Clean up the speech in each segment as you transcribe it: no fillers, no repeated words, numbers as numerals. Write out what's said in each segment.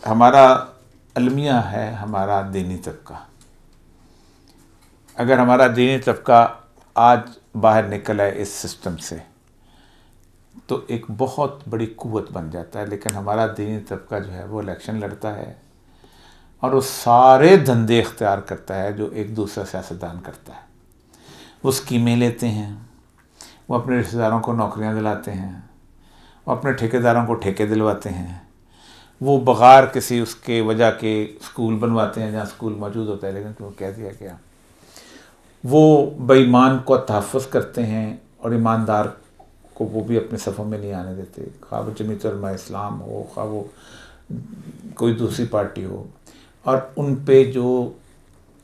ہمارا المیہ ہے ہمارا دینی طبقہ. اگر ہمارا دینی طبقہ آج باہر نکل آئے اس سسٹم سے تو ایک بہت بڑی قوت بن جاتا ہے. لیکن ہمارا دینی طبقہ جو ہے وہ الیکشن لڑتا ہے اور وہ سارے دھندے اختیار کرتا ہے جو ایک دوسرا سیاستدان کرتا ہے. وہ اسکیمیں لیتے ہیں، وہ اپنے رشتہ داروں کو نوکریاں دلاتے ہیں، وہ اپنے ٹھیکیداروں کو ٹھیکے دلواتے ہیں، وہ بغیر کسی اس کے وجہ کے اسکول بنواتے ہیں جہاں اسکول موجود ہوتا ہے لیکن وہ کہہ دیا گیا. وہ بے ایمان کو تحفظ کرتے ہیں اور ایماندار کو وہ بھی اپنے صفوں میں نہیں آنے دیتے، خواہ وہ جمیعت علماء اسلام ہو، خواہ وہ کوئی دوسری پارٹی ہو. اور ان پہ جو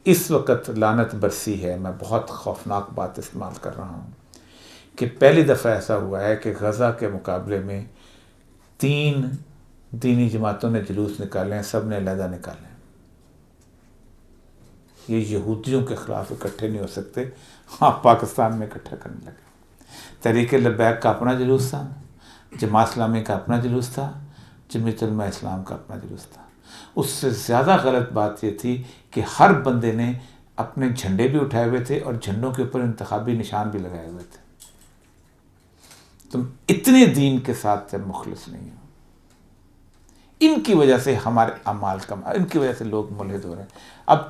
اس وقت لعنت برسی ہے، میں بہت خوفناک بات استعمال کر رہا ہوں کہ پہلی دفعہ ایسا ہوا ہے کہ غزہ کے مقابلے میں 3 دینی جماعتوں نے جلوس نکالے ہیں، سب نے علیحدہ نکالے ہیں. یہ یہودیوں کے خلاف اکٹھے نہیں ہو سکتے، آپ پاکستان میں اکٹھا کرنے لگے. تحریک لبیک کا اپنا جلوس تھا، جماعت اسلامی کا اپنا جلوس تھا، جمیعت علماء اسلام کا اپنا جلوس تھا. اس سے زیادہ غلط بات یہ تھی کہ ہر بندے نے اپنے جھنڈے بھی اٹھائے ہوئے تھے اور جھنڈوں کے اوپر انتخابی نشان بھی لگائے ہوئے تھے. تم اتنے دین کے ساتھ سے مخلص نہیں ہو. ان کی وجہ سے ہمارے اعمال کم، ان کی وجہ سے لوگ ملحد ہو رہے ہیں. اب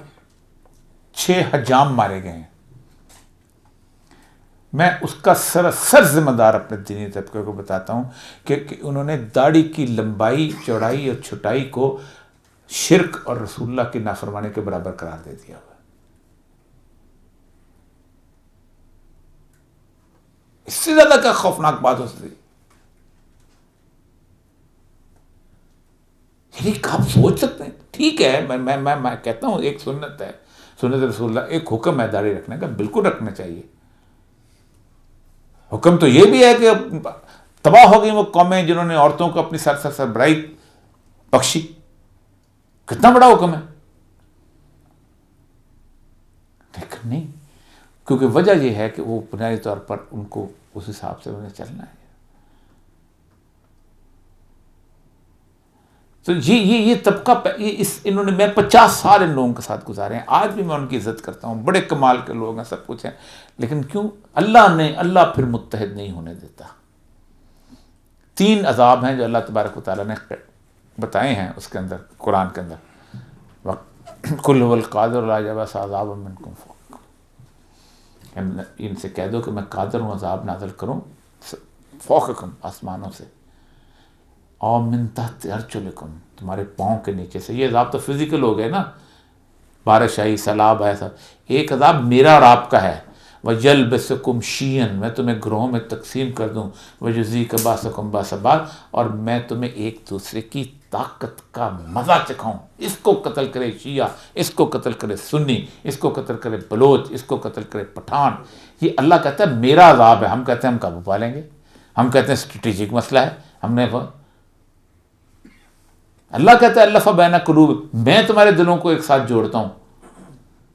6 حجام مارے گئے ہیں. میں اس کا سراسر ذمہ دار اپنے دینی طبقے کو بتاتا ہوں کہ انہوں نے داڑھی کی لمبائی، چوڑائی اور چھٹائی کو شرک اور رسول اللہ کی نافرمانی کے برابر قرار دے دیا ہوا. اس سے زیادہ کیا خوفناک بات ہو سکتی؟ یعنی آپ سوچ سکتے ہیں. ٹھیک ہے، میں کہتا ہوں ایک سنت ہے، سنت رسول اللہ، ایک حکم ہے داڑھی رکھنے کا، بالکل رکھنا چاہیے. حکم تو یہ بھی ہے کہ تباہ ہو گئی وہ قومیں جنہوں نے عورتوں کو اپنی سربراہی بخشی. کتنا بڑا حکم ہے. لیکن نہیں، کیونکہ وجہ یہ ہے کہ وہ بنیادی طور پر ان کو اس حساب سے انہیں چلنا ہے. تو یہ طبقہ انہوں نے، میں 50 سال ان لوگوں کے ساتھ گزارے ہیں، آج بھی میں ان کی عزت کرتا ہوں، بڑے کمال کے لوگ ہیں، سب کچھ ہیں. لیکن کیوں اللہ پھر متحد نہیں ہونے دیتا. 3 عذاب ہیں جو اللہ تبارک و تعالیٰ نے بتائے ہیں اس کے اندر، قرآن کے اندر. قُلْ هُوَ الْقَادِرُ عَلَىٰ أَن يَبْعَثَ عَذَابًا مِّنكُمْ فَوْقَكُمْ. ان سے کہہ دو کہ میں قادر ہوں عذاب نازل کروں فوقکم، آسمانوں سے، اور من تحت ارجلکم، تمہارے پاؤں کے نیچے سے. یہ عذاب تو فزیکل ہو گئے نا، بارش آئی، سیلاب آیا تھا. ایک عذاب میرا اور آپ کا ہے، وَيَلْبِسُكُمْ شِيَعًا، میں تمہیں گروہوں میں تقسیم کر دوں، وَيُذِيقَ بَأْسَكُمْ بَأْسَ بَعْضٍ، اور میں تمہیں ایک دوسرے کی طاقت کا مزہ چکھاؤں. اس کو قتل کرے شیعہ، اس کو قتل کرے سنی، اس کو قتل کرے بلوچ، اس کو قتل کرے پٹھان. یہ اللہ کہتا ہے میرا عذاب ہے. ہم کہتے ہیں ہم قابو پا لیں گے، ہم کہتے ہیں اسٹریٹجک مسئلہ ہے. ہم نے اللہ کہتا ہے الف بین قلوب، میں تمہارے دلوں کو ایک ساتھ جوڑتا ہوں.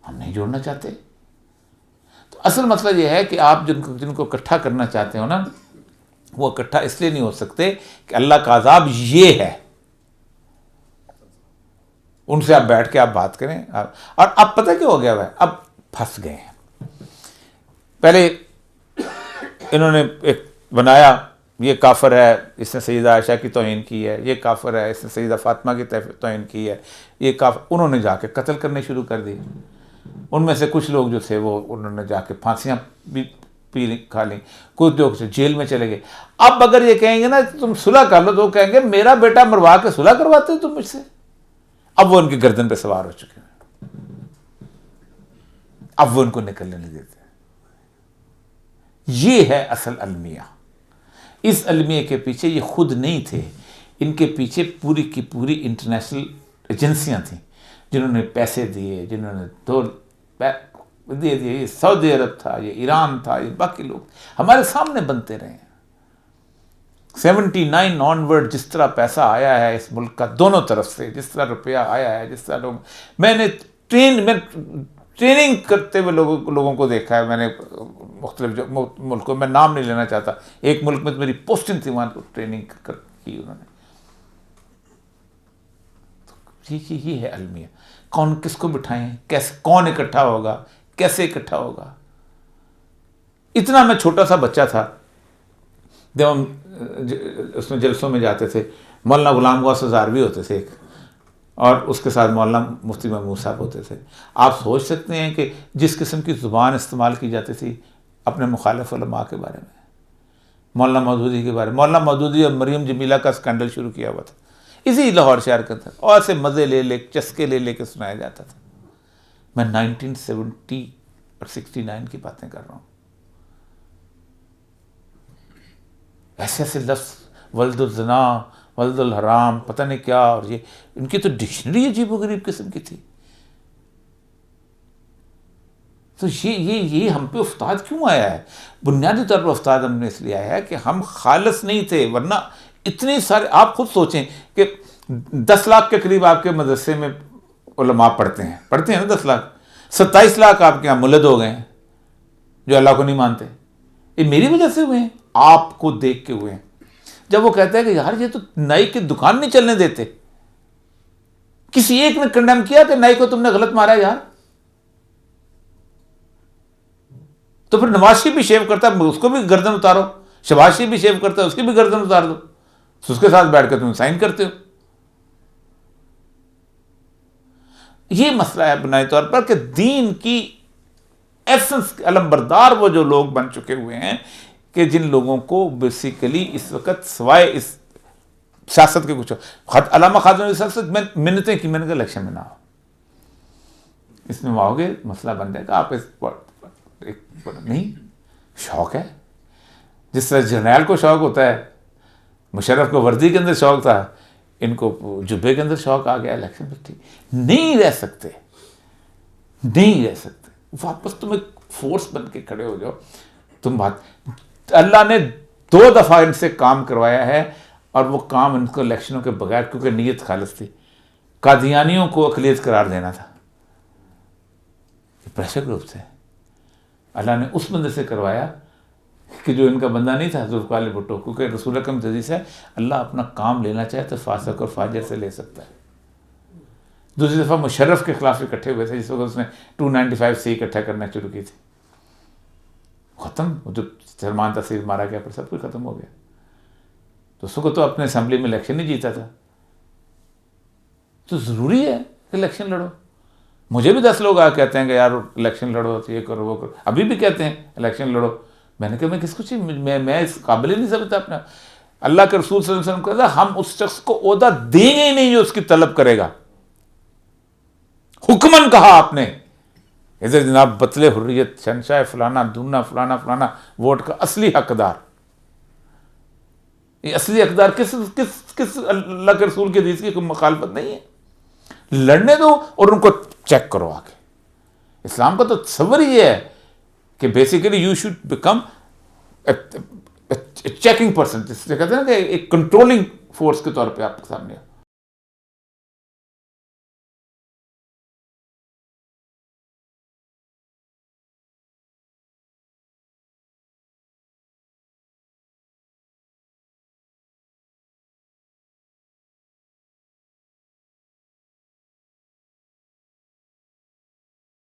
ہم نہیں جوڑنا چاہتے. تو اصل مسئلہ یہ ہے کہ آپ جن کو اکٹھا کرنا چاہتے ہو نا، وہ اکٹھا اس لیے نہیں ہو سکتے کہ اللہ کا عذاب یہ ہے. ان سے آپ بیٹھ کے آپ بات کریں. اور اب پتہ کیا ہو گیا ہے، اب پھنس گئے ہیں. پہلے انہوں نے ایک بنایا، یہ کافر ہے، اس نے سیدہ عائشہ کی توہین کی ہے، یہ کافر ہے، اس نے سیدہ فاطمہ کی توہین کی ہے، یہ کافر. انہوں نے جا کے قتل کرنے شروع کر دی. ان میں سے کچھ لوگ جو تھے وہ انہوں نے جا کے پھانسیاں بھی کھا لیں، کچھ لوگ جیل میں چلے گئے. اب اگر یہ کہیں گے نا تم صلح کر لو، تو وہ کہیں گے میرا بیٹا مروا کے صلح کرواتے ہو تم مجھ سے. اب وہ ان کی گردن پہ سوار ہو چکے ہیں، اب وہ ان کو نکلنے نہیں دیتے. یہ ہے اصل المیہ. اس المیہ کے پیچھے یہ خود نہیں تھے، ان کے پیچھے پوری کی پوری انٹرنیشنل ایجنسیاں تھیں جنہوں نے پیسے دیے، جنہوں نے دے دیے. یہ سعودی عرب تھا، یہ ایران تھا، یہ باقی لوگ ہمارے سامنے بنتے رہے ہیں. 79 آنورڈ جس طرح پیسہ آیا ہے اس ملک کا دونوں طرف سے، جس طرح روپیہ آیا ہے، جس طرح لوگ، میں نے ٹریننگ کرتے ہوئے لوگوں کو دیکھا ہے. میں نے مختلف ملکوں میں، نام نہیں لینا چاہتا، ایک ملک میں میری پوسٹنگ تھی، وہاں ٹریننگ کی انہوں نے. یہ ہے المیہ. کون کس کو بٹھائیں, کیسے, کون اکٹھا ہوگا, کیسے اکٹھا ہوگا. اتنا میں چھوٹا سا بچہ تھا جب ہم اس میں جلسوں میں جاتے تھے. مولانا غلام غوث ہزاروی ہوتے تھے ایک, اور اس کے ساتھ مولانا مفتی محمود صاحب ہوتے تھے. آپ سوچ سکتے ہیں کہ جس قسم کی زبان استعمال کی جاتی تھی اپنے مخالف علماء کے بارے میں, مولانا مودودی کے بارے میں. مولانا مودودی اور مریم جمیلہ کا اسکینڈل شروع کیا ہوا تھا اسی لاہور شہر کے اندر, اور ایسے مزے لے چسکے لے کے سنایا جاتا تھا. میں 1970 اور 69 کی باتیں کر رہا ہوں. ایسے ایسے لفظ, ولد الزنا, ولد الحرام, پتہ نہیں کیا, اور یہ ان کی تو ڈکشنری عجیب و غریب قسم کی تھی. تو یہ ہم پہ افتاد کیوں آیا ہے؟ بنیادی طور پر افتاد ہم نے اس لیے آیا ہے کہ ہم خالص نہیں تھے, ورنہ اتنے سارے, آپ خود سوچیں کہ 10 لاکھ کے قریب آپ کے مدرسے میں علماء پڑھتے ہیں نا, 10 لاکھ, 27 لاکھ آپ کے یہاں مولد ہو گئے ہیں جو اللہ کو نہیں مانتے. یہ میری وجہ سے ہوئے ہیں, آپ کو دیکھ کے ہوئے ہیں. جب وہ کہتا ہے کہ یار یہ تو نائی کی دکان نہیں چلنے دیتے, کسی ایک نے کنڈیم کیا کہ نائی کو تم نے غلط مارا یار, تو پھر نواز شریف بھی شیو کرتا ہے اس کو بھی گردن اتارو, شہباز شریف بھی شیو کرتا ہے اس کی بھی گردن اتار دو, اس کے ساتھ بیٹھ کے تم سائن کرتے ہو. یہ مسئلہ ہے بنیادی طور پر کہ دین کی ایسنس علم بردار وہ جو لوگ بن چکے ہوئے ہیں کہ جن لوگوں کو بیسیکلی اس وقت سوائے اس سیاست کے کچھ, علامہ خازن سے میں منتیں کی, میں نے کہا الیکشن میں نہ ہو, اس میں آؤ گے مسئلہ بن جائے گا. آپ اس نہیں, شوق ہے جس طرح جرنیل کو شوق ہوتا ہے, مشرف کو وردی کے اندر شوق تھا, ان کو جبے کے اندر شوق آ گیا الیکشن میں. ٹھیک, نہیں رہ سکتے, واپس تم ایک فورس بن کے کھڑے ہو جاؤ. تم بات اللہ نے 2 دفعہ ان سے کام کروایا ہے, اور وہ کام ان کو الیکشنوں کے بغیر, کیونکہ نیت خالص تھی, قادیانیوں کو اقلیت قرار دینا تھا. پریشر گروپ سے اللہ نے اس بندے سے کروایا کہ جو ان کا بندہ نہیں تھا, ذوالفقار علی بھٹو, کیونکہ رسول اکرم حدیث ہے اللہ اپنا کام لینا چاہے تو فاسق اور فاجر سے لے سکتا ہے. دوسری دفعہ مشرف کے خلاف اکٹھے ہوئے تھے جس وقت اس نے 295C اکٹھا کرنا شروع کی تھی. ختم, جو سلمان تصویر مارا گیا پر سب کچھ ختم ہو گیا. تو اس کو تو اپنے اسمبلی میں الیکشن نہیں جیتا تھا. تو ضروری ہے کہ الیکشن لڑو. مجھے بھی 10 لوگ آ کہتے ہیں کہ یار الیکشن لڑو, تو یہ کرو وہ کرو, ابھی بھی کہتے ہیں الیکشن لڑو. میں نے کہا میں کس کو چاہیے, میں اس قابل ہی نہیں سمجھتا اپنا. اللہ کے رسول صلی اللہ علیہ وسلم کہتا ہم اس شخص کو عہدہ دیں گے ہی نہیں جو اس کی طلب کرے گا. حکمن کہا آپ نے, ادھر جناب بطل حریت, شہنشاہ فلانا دھونا فلانا فلانا, ووٹ کا اصلی حقدار. یہ اصلی حقدار کس اللہ کے رسول کی حدیث کی کوئی مخالفت نہیں ہے. لڑنے دو اور ان کو چیک کرو آگے. اسلام کا تو تصور یہ ہے کہ basically you should become checking person, جس سے کہتے ہیں کہ ایک کنٹرولنگ فورس کے طور پہ آپ کے سامنے